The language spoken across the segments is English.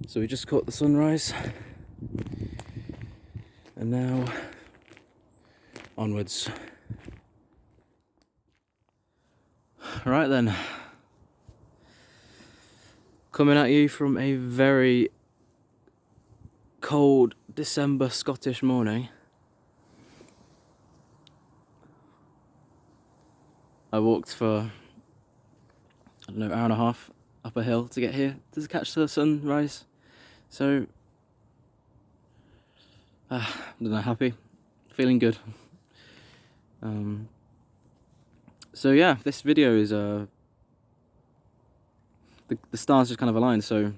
So we just caught the sunrise, and now onwards. Right then, coming at you from a very cold December Scottish morning. I walked for, I don't know, hour and a half up a hill to get here to catch the sunrise. So, I don't know, happy, feeling good. So yeah, this video is the stars just kind of aligned. So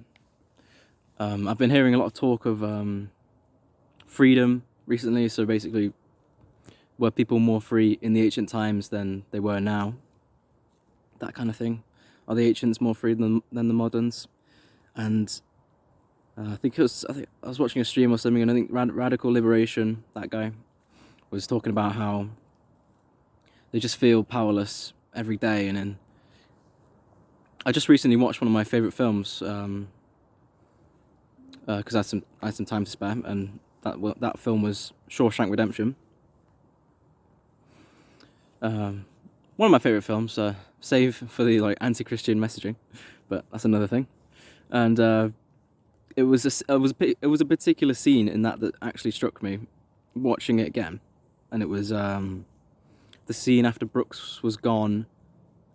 I've been hearing a lot of talk of freedom recently. So basically, were people more free in the ancient times than they were now? That kind of thing. Are the ancients more free than the moderns? And I think I was watching a stream or something, and I think Radical Liberation, that guy, was talking about how they just feel powerless every day. And then I just recently watched one of my favourite films because I had some time to spare, and that film was Shawshank Redemption. One of my favourite films, save for the anti-Christian messaging, but that's another thing. And it was a particular scene in that actually struck me watching it again, and it was the scene after Brooks was gone,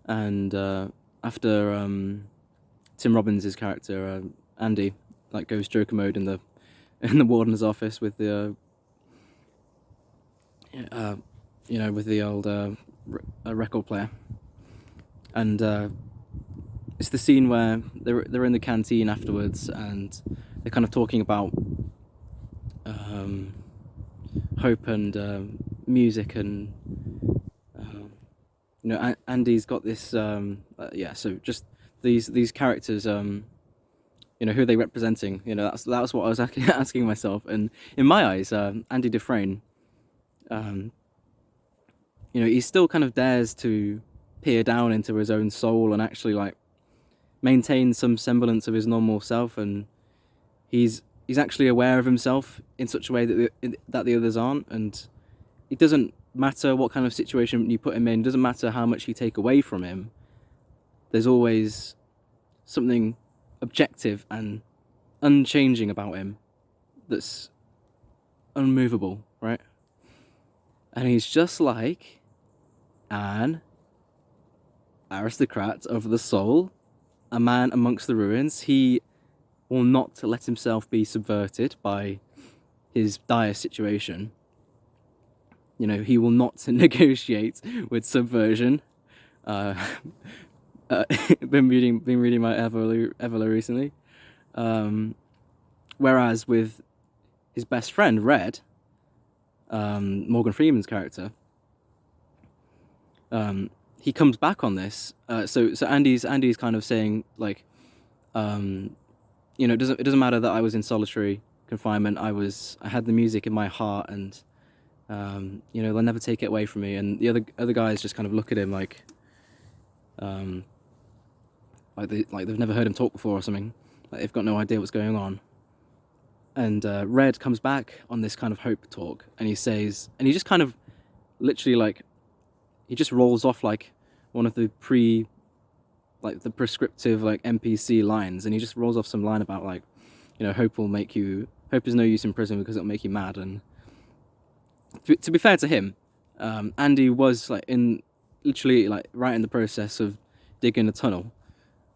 and after Tim Robbins' character Andy goes Joker mode in the warden's office with the with the old record player, and it's the scene where they're in the canteen afterwards, and they're kind of talking about hope and music, and Andy's got this so just these characters, who are they representing? That was what I was asking myself. And in my eyes, Andy Dufresne, he still kind of dares to peer down into his own soul and actually maintain some semblance of his normal self, and he's actually aware of himself in such a way that the others aren't. And it doesn't matter what kind of situation you put him in, it doesn't matter how much you take away from him, there's always something objective and unchanging about him that's unmovable, right? And he's just like an aristocrat of the soul, a man amongst the ruins. He will not let himself be subverted by his dire situation. He will not negotiate with subversion. Been reading my Evola recently. Whereas with his best friend Red, Morgan Freeman's character, he comes back on this. So Andy's kind of saying it doesn't matter that I was in solitary confinement. I had the music in my heart, and they'll never take it away from me. And the other guys just kind of look at him like they've never heard him talk before or something. They've got no idea what's going on. And Red comes back on this kind of hope talk, and he says, and he just kind of literally he just rolls off one of the prescriptive NPC lines, and he just rolls off some line about hope is no use in prison because it'll make you mad. And to be fair to him, Andy was right in the process of digging a tunnel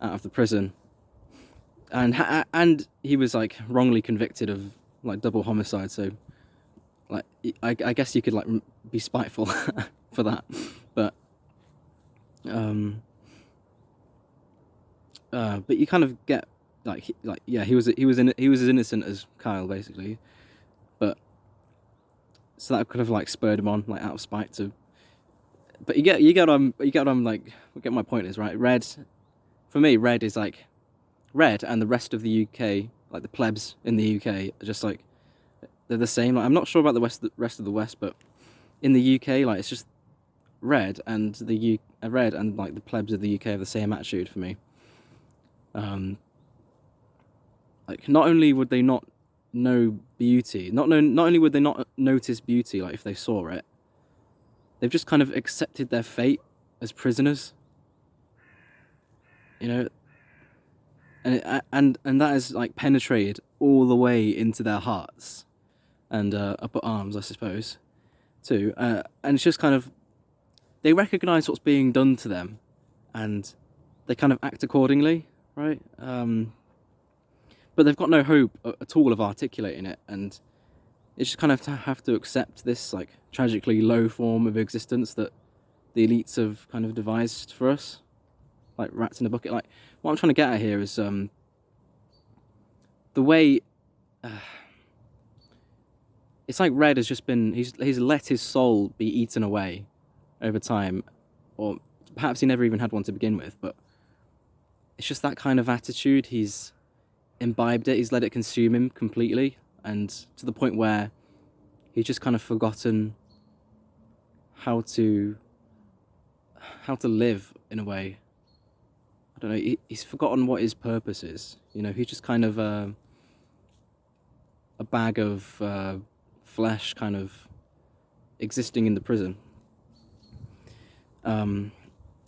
out of the prison, and he was wrongly convicted of double homicide. So I guess you could be spiteful for that, but you kind of get he was as innocent as Kyle, basically. But so that could have spurred him on out of spite to. But you get get my point is, right? Red, for me, Red is Red and the rest of the UK, the plebs in the UK, are just they're the same. I'm not sure about the rest of the West, but in the UK, it's just Red and the plebs of the UK have the same attitude for me. like, not only would they not know beauty, not only would they not notice beauty, like, if they saw it, they've just kind of accepted their fate as prisoners, you know, and that has, like, penetrated all the way into their hearts and upper arms, I suppose, too. And it's just kind of, they recognise what's being done to them, and they kind of act accordingly, right? But they've got no hope at all of articulating it, and it's just kind of have to accept this, like, tragically low form of existence that the elites have kind of devised for us, like rats in a bucket. Like, what I'm trying to get at here is the way it's like Red has just been, he's let his soul be eaten away over time, or perhaps he never even had one to begin with, but it's just that kind of attitude. He's imbibed it, he's let it consume him completely, and to the point where he's just kind of forgotten how to live in a way. I don't know, he's forgotten what his purpose is, you know. He's just kind of a bag of flesh, kind of existing in the prison. And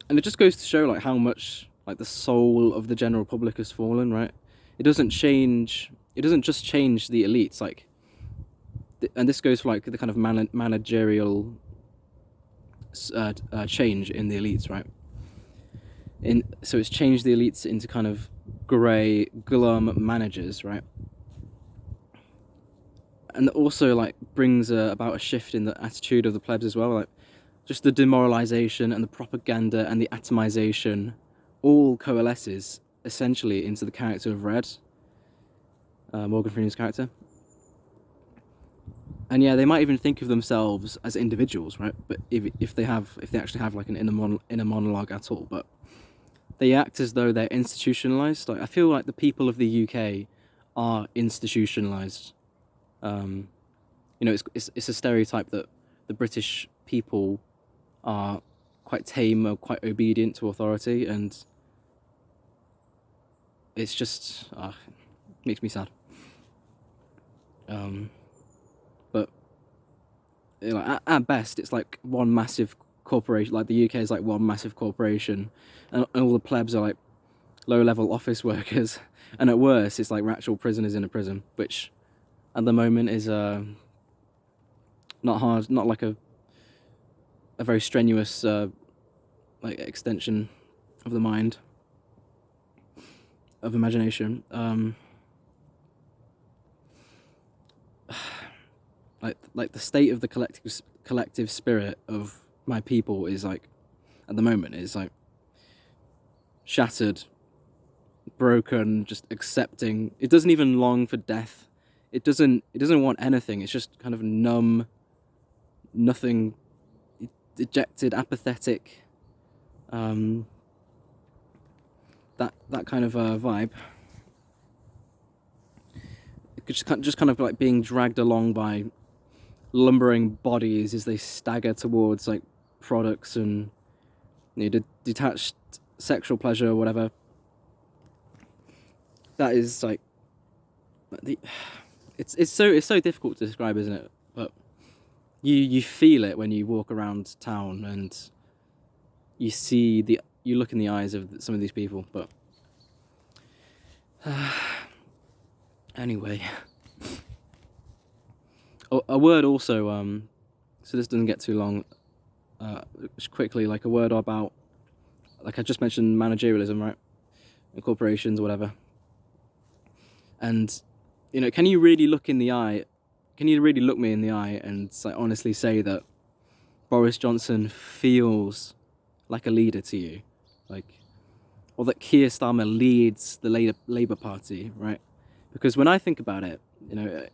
it just goes to show, like, how much, like, the soul of the general public has fallen, right? It doesn't just change the elites, like, and this goes for, like, the kind of managerial change in the elites, right? So it's changed the elites into kind of grey, glum managers, right? And also, like, brings about a shift in the attitude of the plebs as well, like, just the demoralisation and the propaganda and the atomization all coalesces essentially into the character of Red, Morgan Freeman's character. And yeah, they might even think of themselves as individuals, right? But if they actually have, like, an inner monologue at all, but they act as though they're institutionalized. Like, I feel like the people of the UK are institutionalized. You know, it's a stereotype that the British people are quite tame or quite obedient to authority, and it's just makes me sad. But, you know, at best, it's like one massive corporation. Like, the UK is like one massive corporation, and all the plebs are like low-level office workers. And at worst, it's like actual prisoners in a prison, which at the moment is not like a very strenuous like extension of the mind, of imagination. Like the state of the collective spirit of my people is, like, at the moment, is like shattered, broken, just accepting. It doesn't even long for death. It doesn't want anything. It's just kind of numb, nothing, dejected, apathetic. That kind of vibe. Just kind of like being dragged along by lumbering bodies as they stagger towards, like, products and, you know, detached sexual pleasure or whatever. That is, like, it's so difficult to describe, isn't it? But you feel it when you walk around town and you look in the eyes of some of these people. But anyway, a word also, so this doesn't get too long, just quickly, like, a word about, like I just mentioned, managerialism, right? And corporations or whatever. And, you know, can you really look me in the eye and, like, honestly say that Boris Johnson feels like a leader to you? Like, or that Keir Starmer leads the Labour Party, right? Because when I think about it, you know,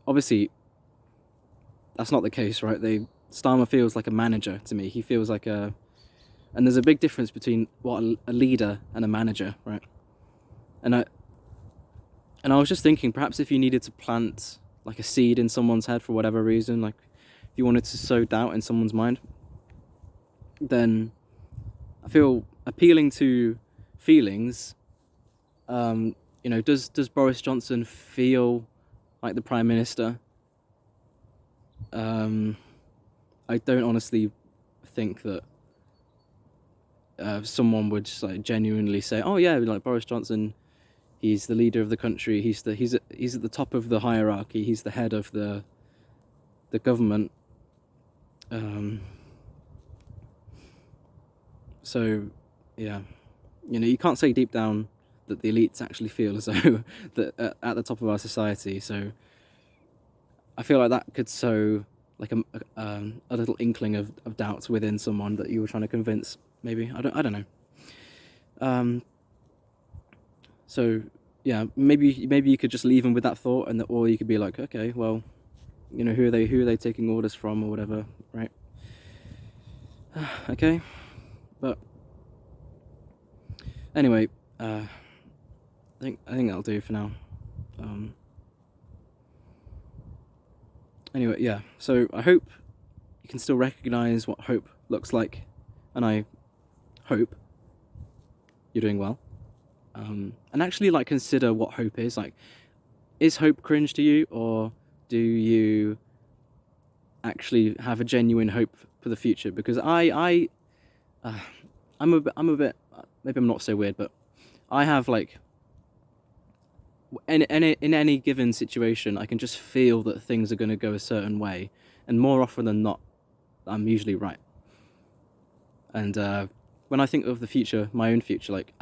obviously that's not the case, right? Starmer feels like a manager to me. He feels like and there's a big difference between what a leader and a manager, right? And I was just thinking, perhaps if you needed to plant, like, a seed in someone's head for whatever reason, like if you wanted to sow doubt in someone's mind, then I feel appealing to feelings you know, does Boris Johnson feel like the Prime Minister? I don't honestly think that someone would just, like, genuinely say, "Oh yeah, like Boris Johnson, he's the leader of the country. He's at the top of the hierarchy. He's the head of the government." So, yeah, you know, you can't say deep down that the elites actually feel as though that at the top of our society. So I feel like that could sow like a little inkling of doubts within someone that you were trying to convince. Maybe I don't know. So yeah, maybe you could just leave them with that thought, or you could be like, okay, well, you know, who are they taking orders from or whatever, right? Okay, but anyway, I think that'll do for now. Anyway, yeah. So I hope you can still recognize what hope looks like, and I hope you're doing well. And actually, like, consider what hope is. Like, is hope cringe to you, or do you actually have a genuine hope for the future? Because I'm a bit. Maybe I'm not so weird, but I have, like, in any given situation, I can just feel that things are going to go a certain way, and more often than not, I'm usually right. And when I think of the future, my own future, like,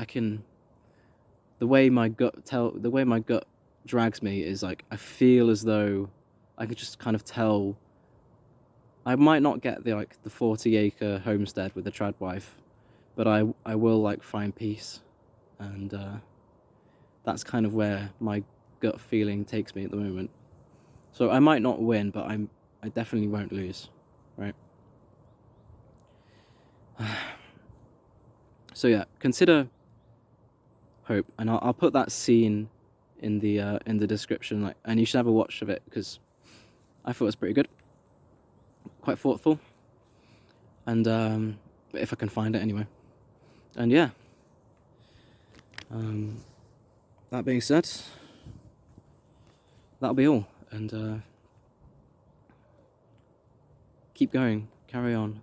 the way my gut drags me is, like, I feel as though I could just kind of tell I might not get the 40-acre homestead with the trad wife, but I will, like, find peace, and that's kind of where my gut feeling takes me at the moment. So I might not win, but I definitely won't lose, right? So yeah, consider hope, and I'll put that scene in the description, like, and you should have a watch of it because I thought it was pretty good, quite thoughtful, and if I can find it anyway. And yeah, that being said, that'll be all, and keep going, carry on.